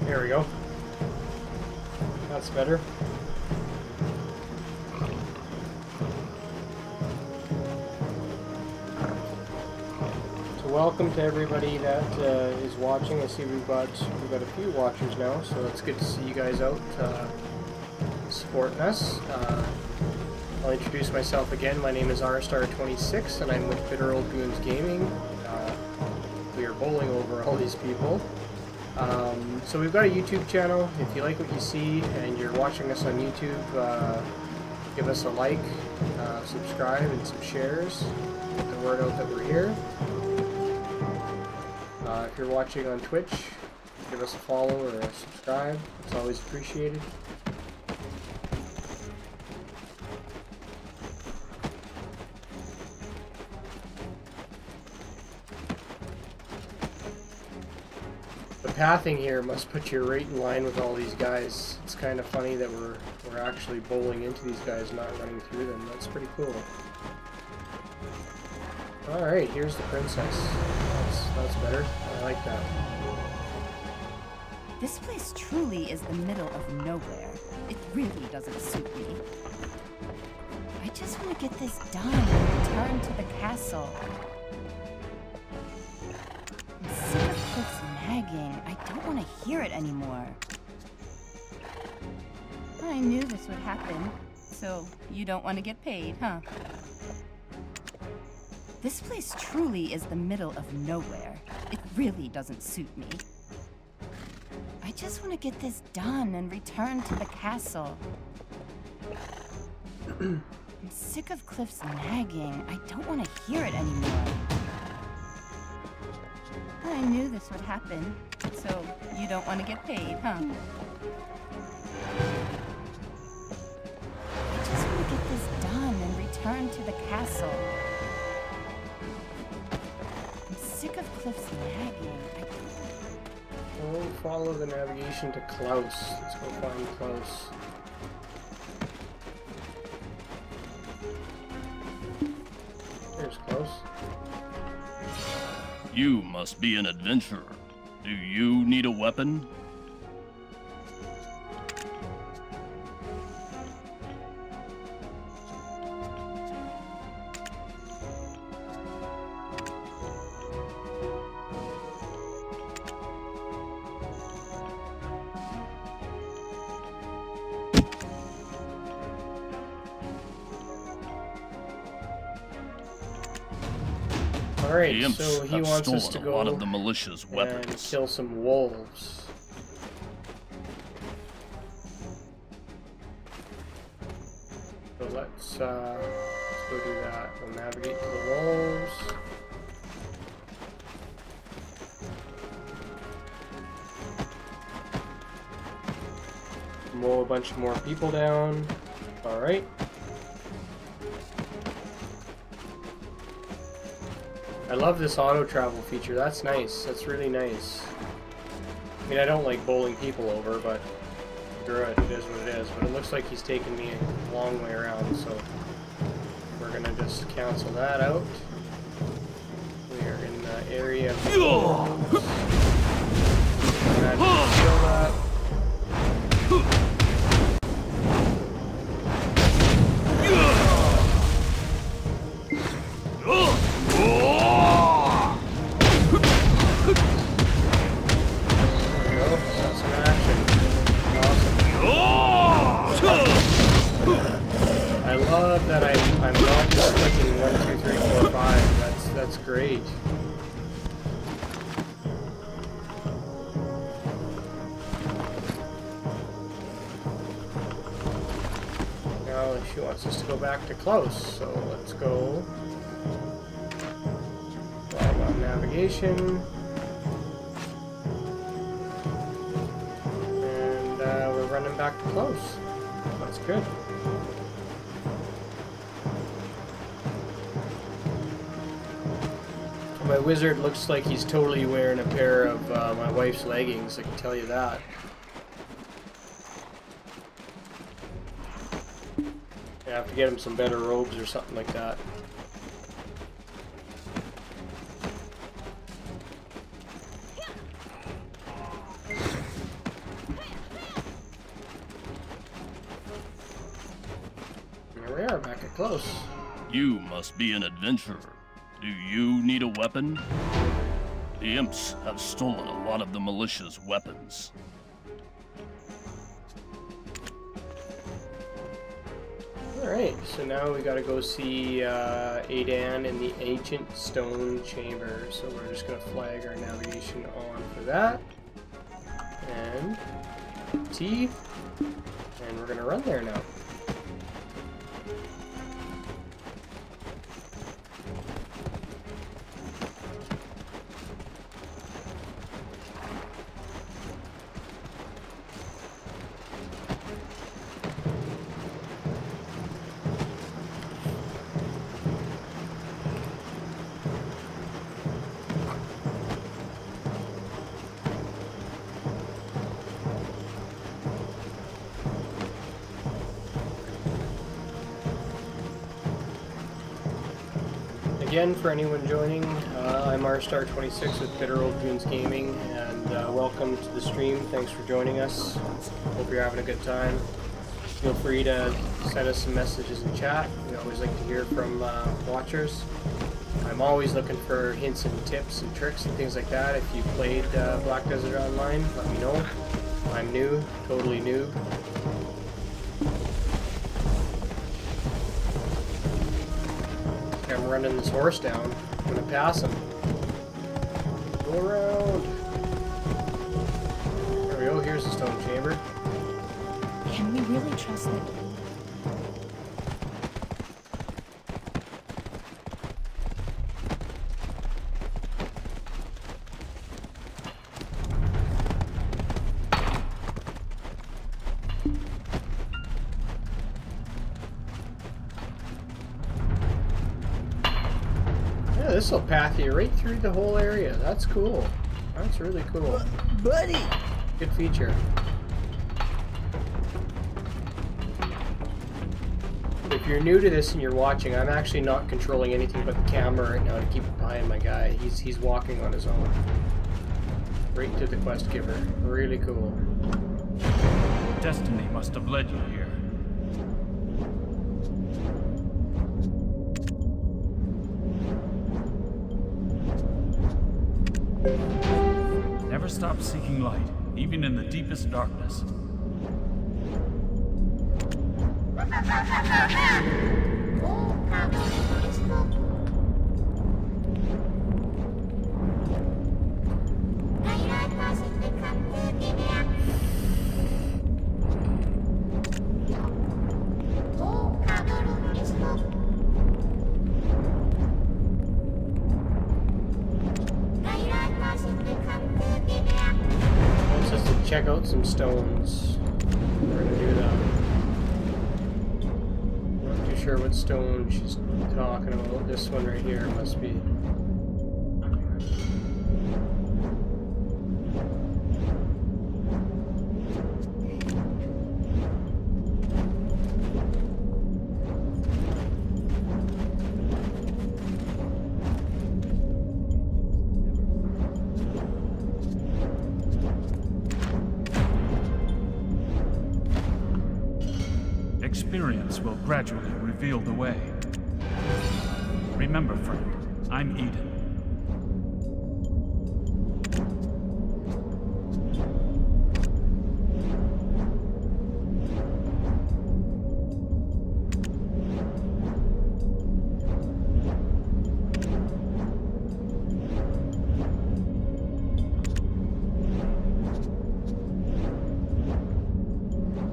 A: There we go. That's better. Welcome to everybody that is watching. I see we've got a few watchers now, so it's good to see you guys out supporting us. I'll introduce myself again. My name is rstar26, and I'm with Bitter Old Goons Gaming. We are bowling over all these people. So we've got a YouTube channel. If you like what you see and you're watching us on YouTube, give us a like, subscribe, and some shares. Get the word out that we're here. If you're watching on Twitch, give us a follow or a subscribe. It's always appreciated. The pathing here must put you right in line with all these guys. It's kind of funny that we're actually bowling into these guys, not running through them. That's pretty cool. Alright, here's the princess. That's better. I like that.
H: This place truly is the middle of nowhere. It really doesn't suit me. I just want to get this done and return to the castle. I'm sick of Cliff's nagging. I don't want to hear it anymore. I knew this would happen. So, you don't want to get paid, huh? This place truly is the middle of nowhere. It really doesn't suit me. I just want to get this done and return to the castle. I'm sick of Cliff's nagging. I don't want to hear it anymore. I knew this would happen. So, you don't want to get paid, huh? I just want to get this done and return to the castle. Sick of Cliff's nagging.
A: We'll follow the navigation to Klaus. Let's go find Klaus.
I: You must be an adventurer. Do you need a weapon?
A: Alright,
I: The imps
A: so he
I: have
A: wants us to
I: stolen a
A: go
I: lot of the militia's
A: and
I: weapons.
A: kill some wolves. So let's go do that. We'll navigate to the wolves. Mow a bunch more people down. Alright. I love this auto travel feature. That's nice. That's really nice. I mean, I don't like bowling people over, but screw it. It is what it is. But it looks like he's taking me a long way around, so we're gonna just cancel that out. We are in the area of the wolves. Kill that. That I'm not just clicking 1, 2, 3, 4, 5. That's great. Now she wants us to go back to close, so let's go. Flag on navigation, and we're running back to close. That's good. My wizard looks like he's totally wearing a pair of my wife's leggings, I can tell you that. I have to get him some better robes or something like that. There we are, back at close.
I: You must be an adventurer. Do you need a weapon? The imps have stolen a lot of the militia's weapons.
A: Alright, so now we gotta go see Adan in the ancient stone chamber. So we're just gonna flag our navigation on for that. And T. And we're gonna run there now. Again, for anyone joining, I'm RStar26 with Bitter Old Goons Gaming, and welcome to the stream. Thanks for joining us. Hope you're having a good time. Feel free to send us some messages in chat. We always like to hear from watchers. I'm always looking for hints and tips and tricks and things like that. If you played Black Desert Online, let me know. I'm new, totally noob. I'm running this horse down. I'm gonna pass him. Go around. There we go. Here's the stone chamber.
F: Can we really trust that?
A: This will path you right through the whole area. That's cool. That's really cool.
J: Buddy!
A: Good feature. If you're new to this and you're watching, I'm actually not controlling anything but the camera right now to keep it behind my guy. He's walking on his own. Right to the quest giver. Really cool.
J: Destiny must have led you here. Never stop seeking light, even in the deepest darkness.
A: Wants us to check out some stones. We're gonna do that. Not too sure what stone she's talking about. This one right here must be.
J: Experience will gradually reveal the way. Remember, friend, I'm Eden.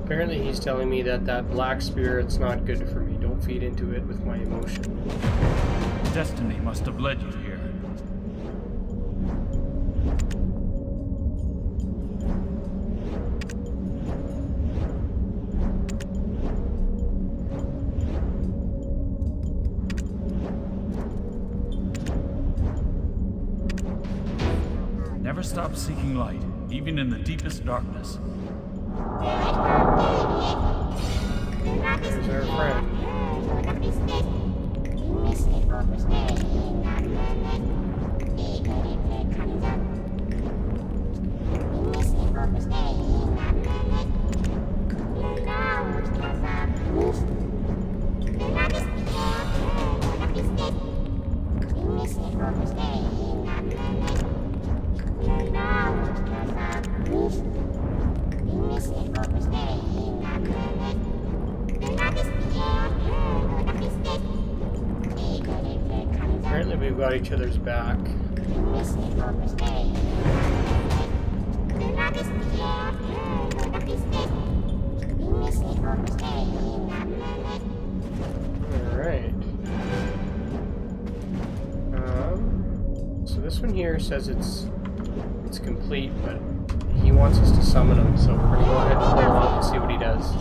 A: Apparently he's telling me that that black spirit's not good for me. Don't feed into it with my emotion.
J: Destiny must have led you here. Never stop seeking light, even in the deepest darkness.
A: There's our friend. Apparently we've got each other's back. Alright. So this one here says it's complete, but he wants us to summon him, so we're gonna go ahead and pull him out and see what he does.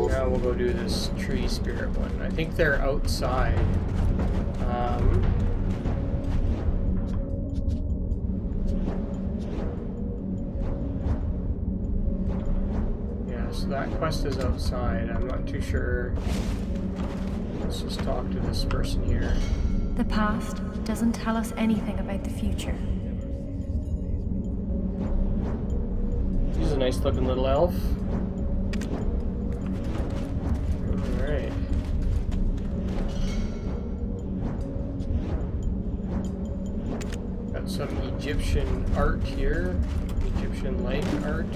A: Now we'll go do this tree spirit one. I think they're outside. Yeah, so that quest is outside. I'm not too sure. Let's just talk to this person here.
F: The past doesn't tell us anything about the future.
A: He's a nice looking little elf. Alright. Got some Egyptian art here. Egyptian-like art.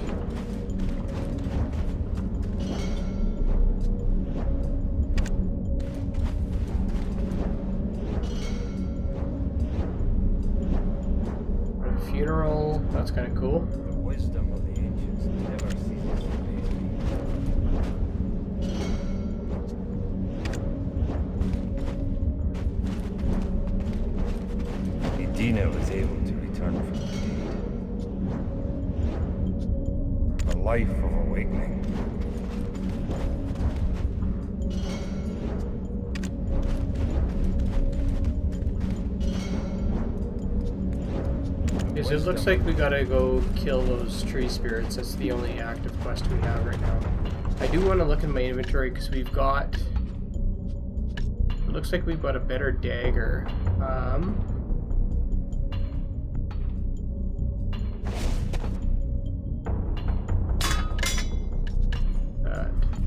A: A funeral. That's kind of cool.
K: The wisdom of the ancients never ceases to amaze me. Edina was able to return from the deed. A life of awakening.
A: Because it looks like we gotta go kill those tree spirits. That's the only active quest we have right now. I do want to look in my inventory because we've got... It looks like we've got a better dagger.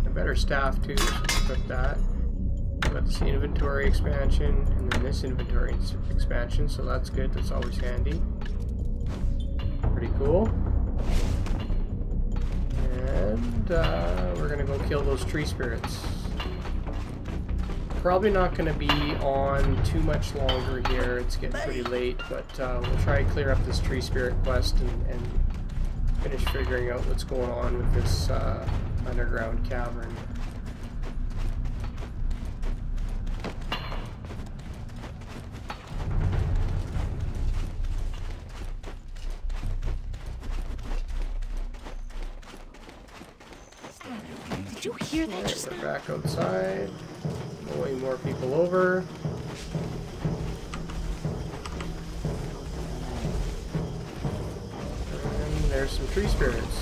A: A better staff too, so let's equip that. We've got this inventory expansion, and then this inventory expansion, so that's good, that's always handy. Pretty cool. And we're gonna go kill those tree spirits. Probably not gonna be on too much longer here, it's getting pretty late, but we'll try and clear up this tree spirit quest and finish figuring out what's going on with this underground cavern.
F: Did you hear that just now?
A: We're back outside, pulling more people over. And there's some tree spirits.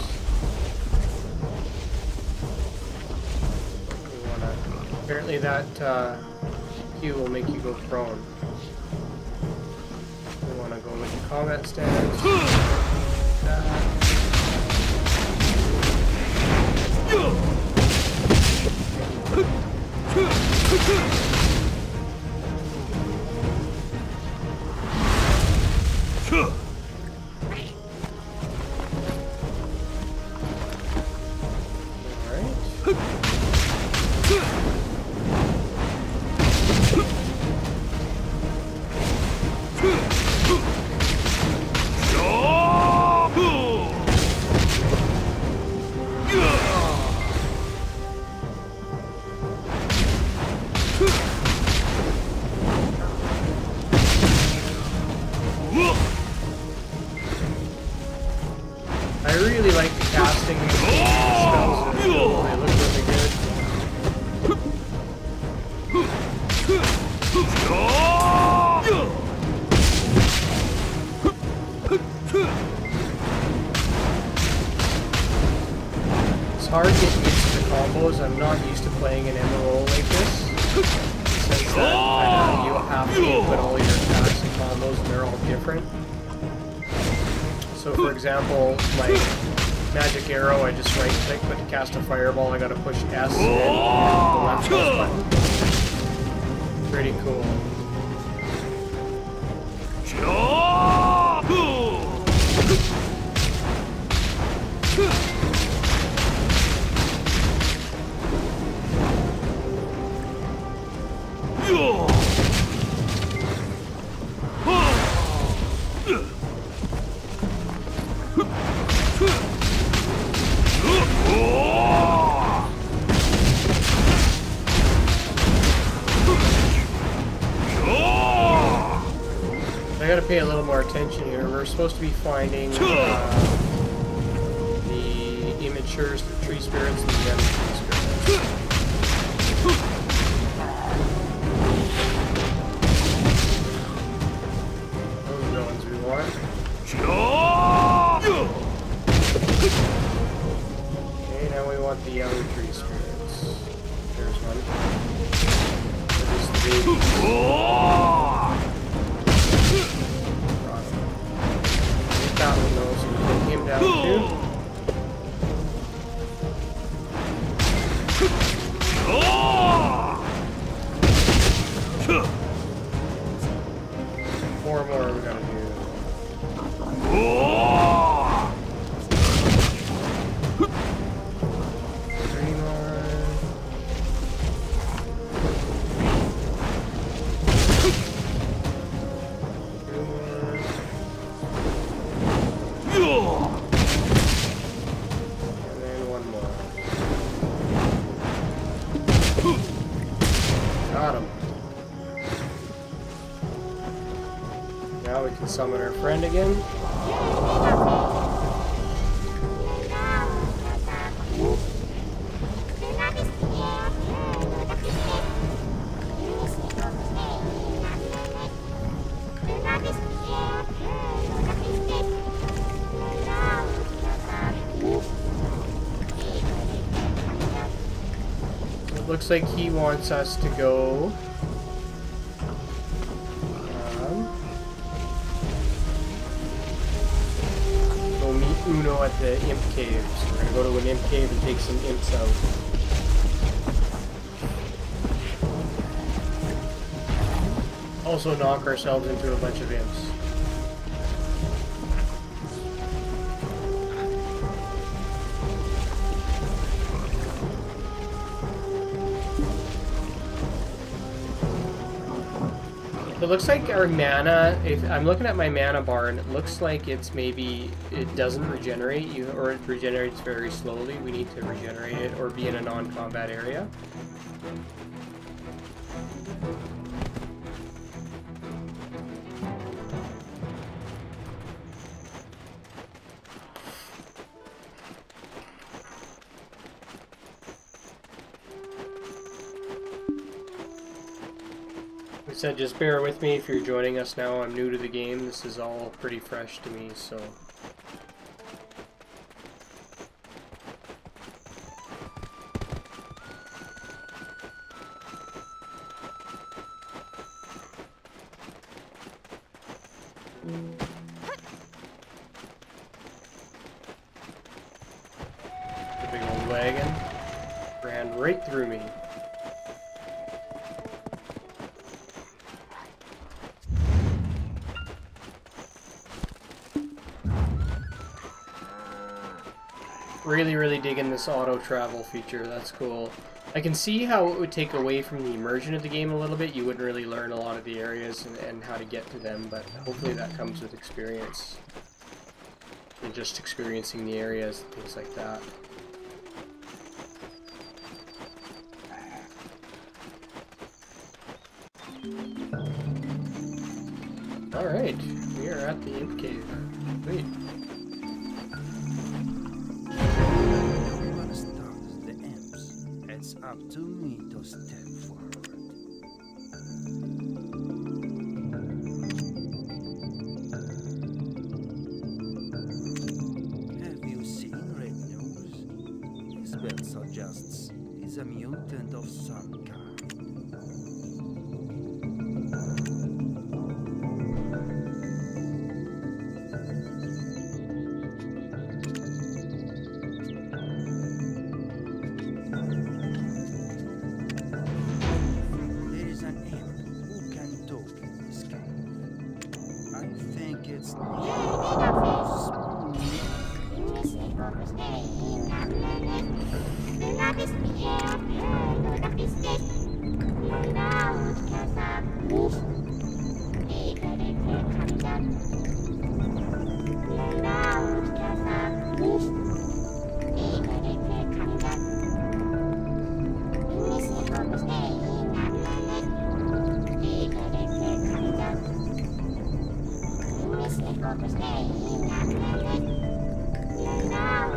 A: Apparently that cue will make you go prone. We want to go into combat stance. I really like the casting of the spells. They look really good. It's hard to get used to the combos. I'm not used to playing an MMO like this. Since that you have to put all your attacks and combos and they're all different. So for example, like magic arrow, I just right click, but to cast a fireball I gotta push S and the left mouse button. Pretty cool. I gotta pay a little more attention here. We're supposed to be finding the immatures, the tree spirits, and the young tree spirits. Those are the ones we want. Okay, now we want the young tree spirits. There's one. There's the that one though, so we take him down too. Four more we gotta do. Three more. Two more. And then one more. Got him. Now we can summon our friend again. looks like he wants us to go meet Uno at the imp cave. So we're gonna go to an imp cave and take some imps out. Also knock ourselves into a bunch of imps. It looks like our mana, if I'm looking at my mana bar and it looks like it's maybe, it doesn't regenerate, or it regenerates very slowly. We need to regenerate it or be in a non-combat area. Like I said, just bear with me if you're joining us now. I'm new to the game. This is all pretty fresh to me, so... The big old wagon ran right through me. Really digging this auto travel feature. That's cool. I can see how it would take away from the immersion of the game a little bit. You wouldn't really learn a lot of the areas and how to get to them, but hopefully that comes with experience. And just experiencing the areas and things like that. Alright, we are at the imp cave. Wait.
K: It's up to me to step forward. Have you seen Red Nose? His spell suggests he's a mutant of some kind.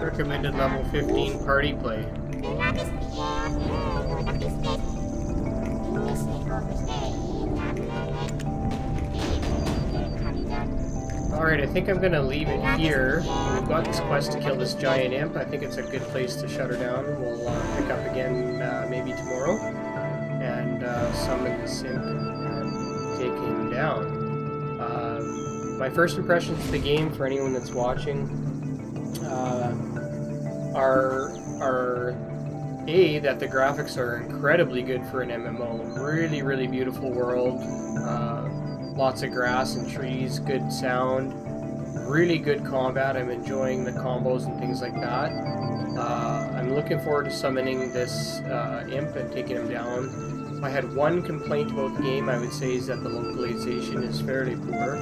A: Recommended level 15 party play. Alright, I think I'm gonna leave it here. We've got this quest to kill this giant imp. I think it's a good place to shut her down. We'll pick up again maybe tomorrow and summon this imp and take him down. My first impressions of the game, for anyone that's watching, are that the graphics are incredibly good for an MMO. Really beautiful world. Lots of grass and trees, good sound, really good combat. I'm enjoying the combos and things like that. I'm looking forward to summoning this imp and taking him down. If I had one complaint about the game, I would say is that the localization is fairly poor.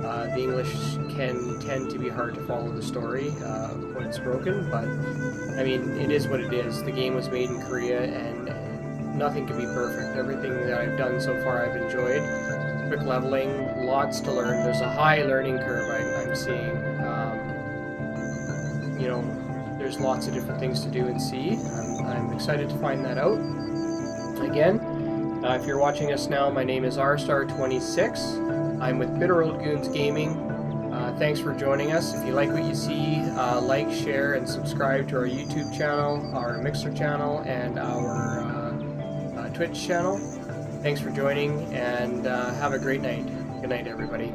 A: The English can tend to be hard to follow the story when it's broken, but I mean, it is what it is. The game was made in Korea and nothing can be perfect. Everything that I've done so far I've enjoyed. Quick leveling, lots to learn. There's a high learning curve I'm seeing. You know, there's lots of different things to do and see. I'm excited to find that out. Again, if you're watching us now, my name is rstar26. I'm with Bitter Old Goons Gaming. Thanks for joining us. If you like what you see, like, share, and subscribe to our YouTube channel, our Mixer channel, and our Twitch channel. Thanks for joining, and have a great night. Good night, everybody.